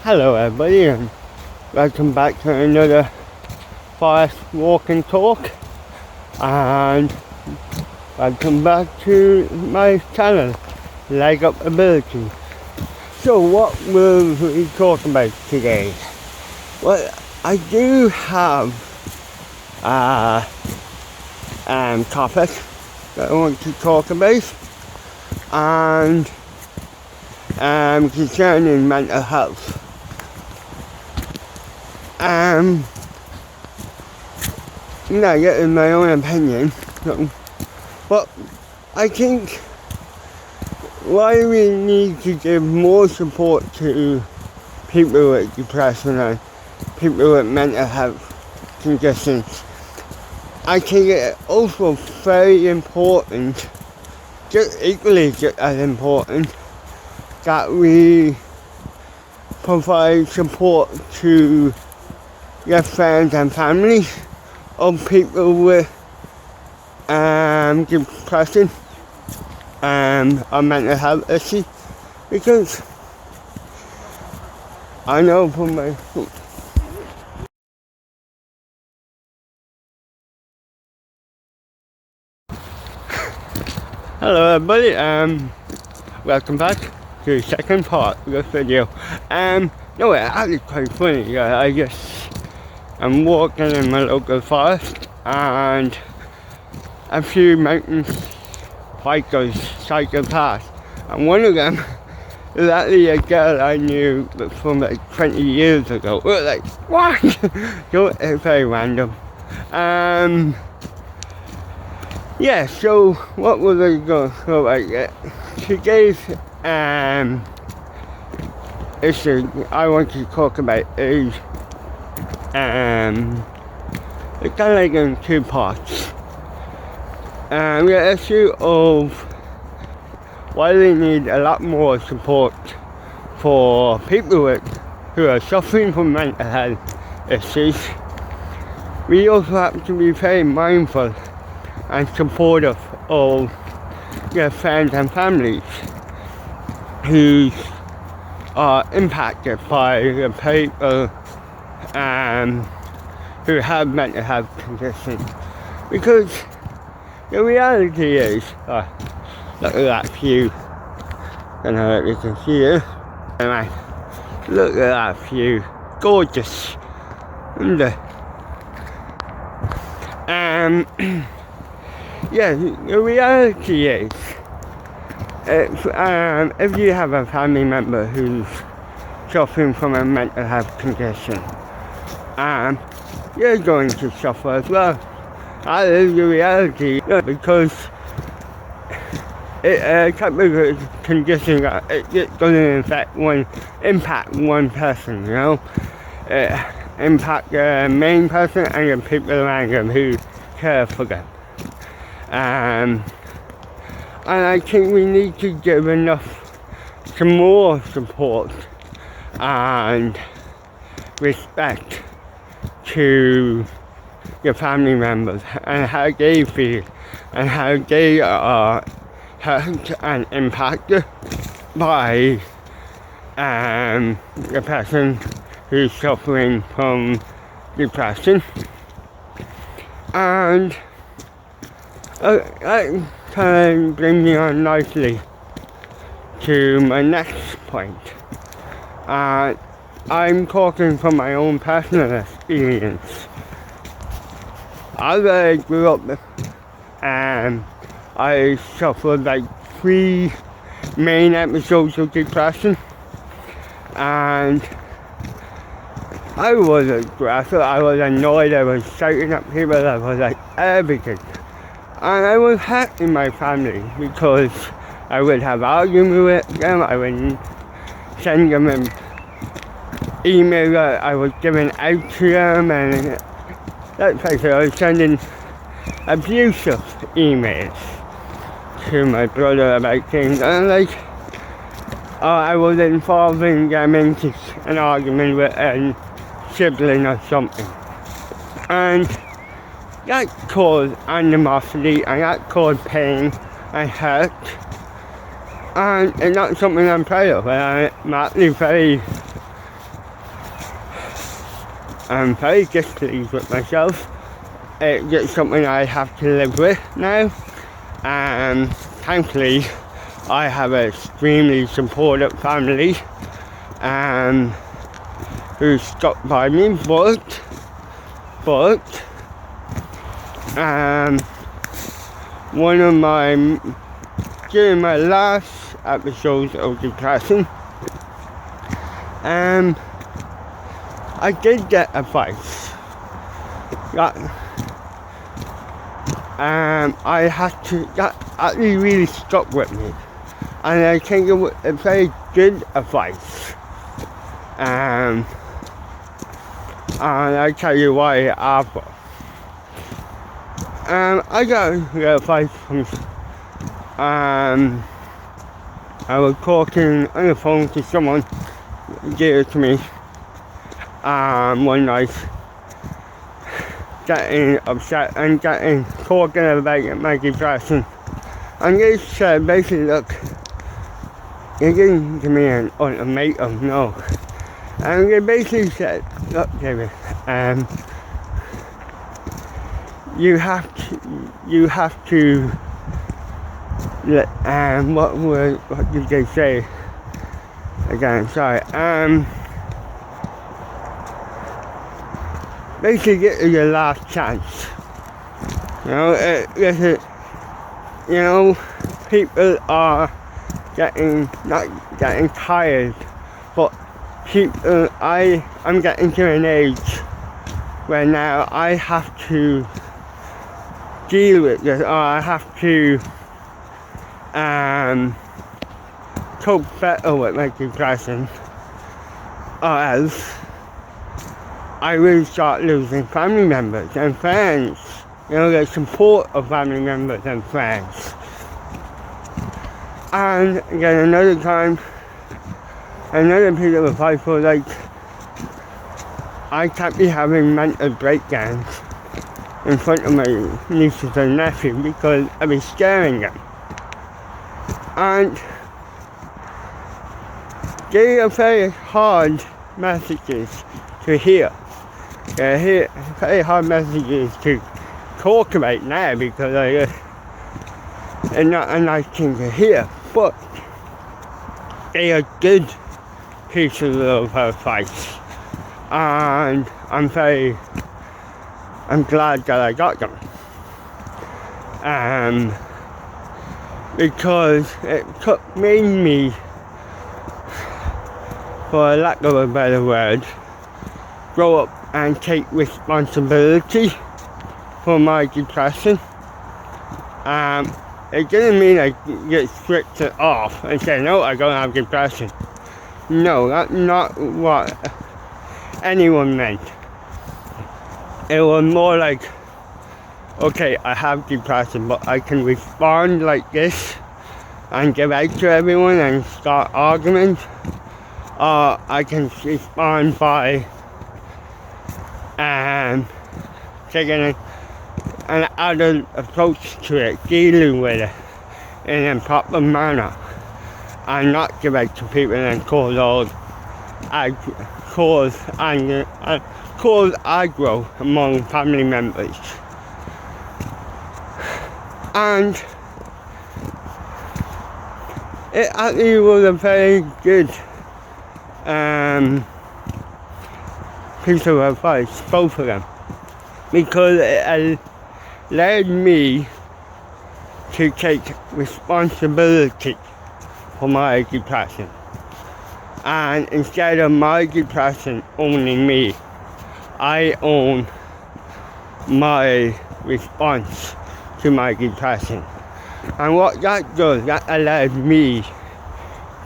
Hello everybody and welcome back to another Forest Walk and Talk, and welcome back to my channel, Leg Up Ability. So what will we talk about today? Well, I do have a topic that I want to talk about, and concerning mental health. That is my own opinion, but I think why we need to give more support to people with depression and people with mental health conditions. I think it's also very important, just equally just as important, that we provide support to your friends and family of people with depression or mental health issues, because I know from my hello everybody, welcome back to the second part of this video. No, it's actually quite funny. I'm walking in my local forest and a few mountain bikers cycle past, and one of them is actually a girl I knew from like 20 years ago. We're like, what? So it's very random. Yeah, so what was I going to go about? Today's issue I want to talk about is it's kind of like in two parts. The issue of why we need a lot more support for people who are suffering from mental health issues. We also have to be very mindful and supportive of their friends and families who are impacted by the people who have mental health conditions. Because the reality is, look at that view, I don't know if you can see it, anyway, look at that view, gorgeous, isn't it? Yeah, the reality is, if you have a family member who's suffering from a mental health condition, you're going to suffer as well. That is the reality, because a type of condition it doesn't impact one person, you know. It impacts the main person and the people around them who care for them. And I think we need to give some more support and respect to your family members and how they feel and how they are hurt and impacted by the person who's suffering from depression. And that kind of brings me on nicely to my next point. I'm talking from my own personal experience. As I grew up, I suffered like 3 main episodes of depression, and I was aggressive, I was annoyed, I was shouting at people, I was like everything. And I was hurting my family because I would have arguments with them, I would send them an email that I was giving out to them, and let's face it, I was sending abusive emails to my brother about things, and I was involving them into an argument with a sibling or something. And that caused animosity, and that caused pain and hurt. And it's not something I'm proud of. I'm actually very I'm very displeased with myself. It's just something I have to live with now. And thankfully, I have an extremely supportive family who stuck by me, but one of during my last episodes of depression, I did get advice that that actually really stuck with me, and I think it was a very good advice. And I tell you why after. I got advice from I was talking on the phone to someone dear to me one night, getting upset and talking about my depression, and they said basically, look, you're giving to me an ultimatum, no. And they basically said, look, David, you have to what did they say again, sorry, basically get your last chance. You know, people are not getting tired, but I'm getting to an age where now I have to deal with this, or I have to cope better with my depression, or else I will start losing family members and friends. You know, the support of family members and friends. And again, another piece of advice was like, I can't be having mental breakdowns in front of my nieces and nephews because I'll be scaring them. And they are very hard messages to hear. They're very hard messages to talk about now because they're not a nice thing to hear, but they are good pieces of advice, and I'm glad that I got them, because it made me, for lack of a better word, grow up and take responsibility for my depression. It didn't mean I get switched it off and say, no, I don't have depression. No, that's not what anyone meant. It was more like, okay, I have depression, but I can respond like this and give out to everyone and start arguments, or I can respond by taking an adult approach to it, dealing with it in a proper manner, and not give out to people and cause aggro among family members. And it actually was a very good piece of advice, both of them, because it led me to take responsibility for my depression. And instead of my depression owning me, I own my response to my depression. And what that does, that allows me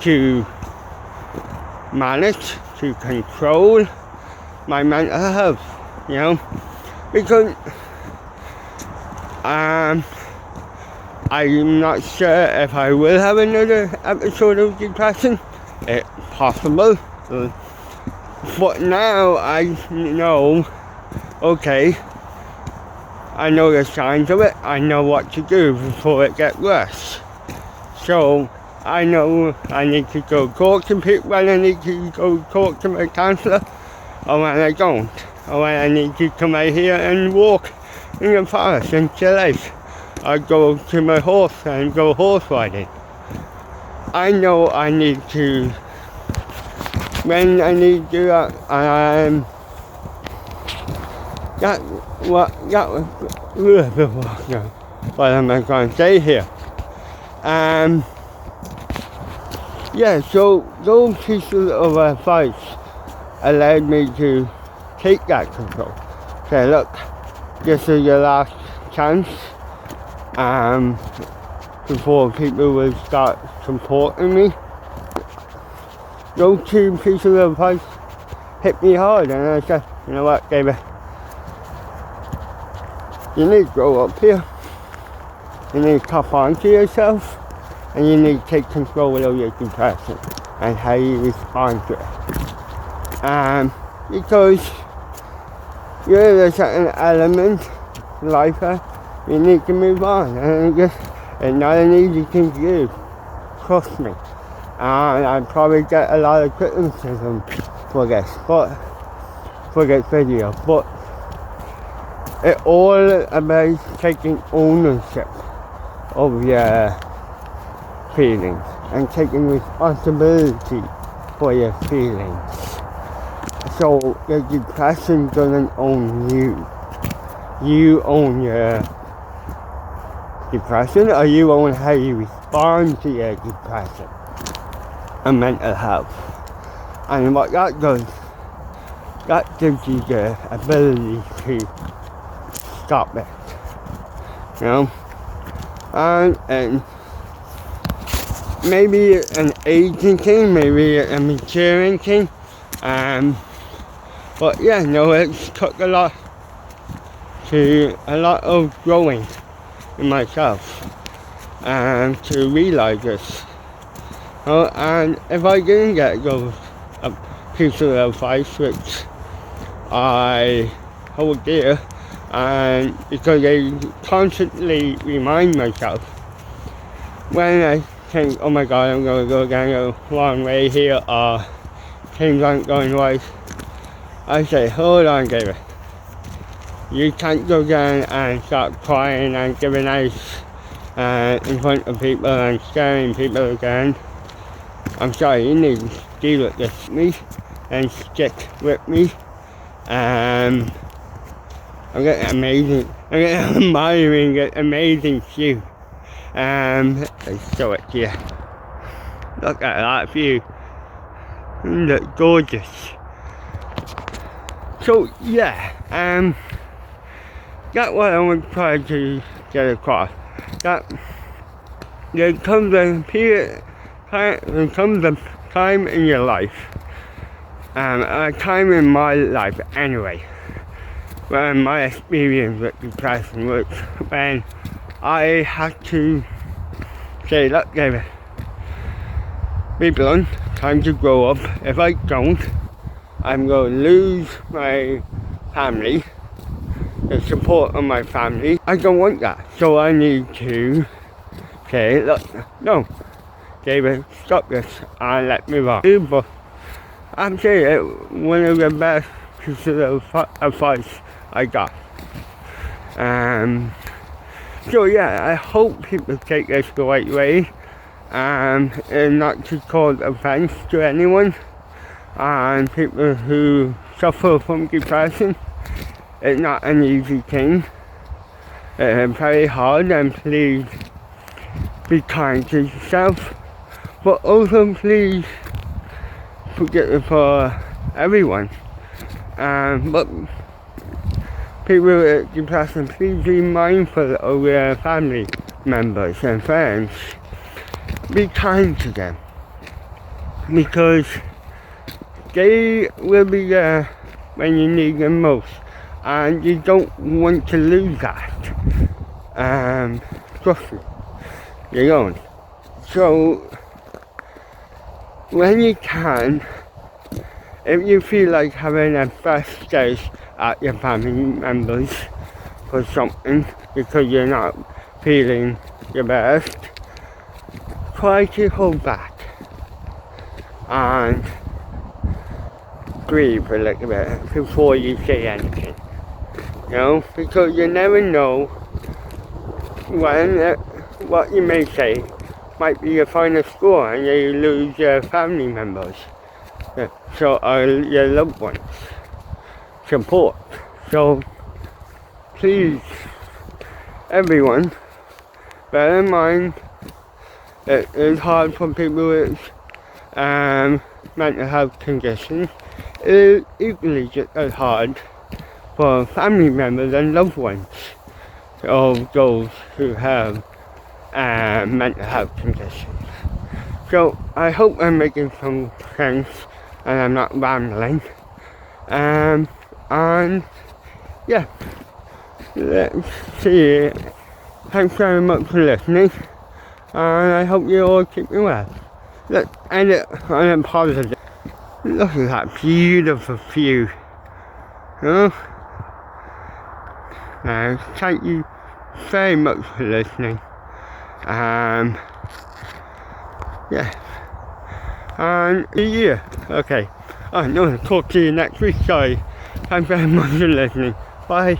to manage, to control my mental health, you know, because I'm not sure if I will have another episode of depression. It's possible, but now I know, okay, I know the signs of it, I know what to do before it gets worse. So I know I need to go talk to people when I need to go talk to my counsellor, or when I don't. or when I need to come out here and walk in the forest and chill out. I go to my horse and go horse riding. I know I need to, when I need to do that, what am I going to say here? Yeah, so those pieces of advice allowed me to take that control. Say, look, this is your last chance. Before people will start supporting me. Those two pieces of advice hit me hard, and I said, you know what, David, you need to grow up here. You need to tough on to yourself, and you need to take control of your depression and how you respond to it. Because you're a certain element in life you need to move on, and it's not an easy thing to do, trust me. And I probably get a lot of criticism for this video, but it's all about taking ownership of your feelings and taking responsibility for your feelings. So your depression doesn't own you. You own your depression, or you own how you respond to your depression and mental health. And what that does, that gives you the ability to stop it. You know? And maybe an aging thing, maybe a maturing thing. But yeah, no, it took a lot of growing in myself to realise this. And if I didn't get those pieces of advice which I hold dear, and because I constantly remind myself when I think, oh my god, I'm going to go down the wrong way here, or things aren't going right, I say, hold on, David. You can't go down and start crying and giving ice in front of people and scaring people again. I'm sorry, you need to deal with this with me and stick with me. I'm admiring an amazing view. Let's show it to you. Look at that view. Isn't it gorgeous? So yeah, that's what I want to try to get across. That there comes a time in your life, a time in my life anyway, when my experience with depression was when I had to say, look, David, be blunt, time to grow up. If I don't, I'm going to lose my family, the support of my family. I don't want that. So I need to say, look, no, David, stop this and let me rock. But I'm saying one of the best pieces of advice I got. So yeah, I hope people take this the right way, and not to cause offense to anyone. And people who suffer from depression, it's not an easy thing. It's very hard, and please be kind to yourself. But also please forget it for everyone. But people with depression, please be mindful of your family members and friends. Be kind to them, because they will be there when you need them most, and you don't want to lose that. Trust me, you don't. So when you can, if you feel like having a birthday at your family members for something because you're not feeling your best, try to hold back and breathe a little bit before you say anything. You know, because you never know when what you may say might be your final score and you lose your family members. So your loved ones. Support. So please, everyone, bear in mind it is hard for people with mental health conditions. It is equally just as hard for family members and loved ones of those who have mental health conditions. So I hope I'm making some sense and I'm not rambling. And yeah, let's see. Thanks very much for listening, and I hope you all keep well. Let's end it on a positive. Look at that beautiful view. Now, thank you very much for listening. Yeah. And yeah, okay. I'm going to talk to you next week, sorry. Thanks very much for listening. Bye.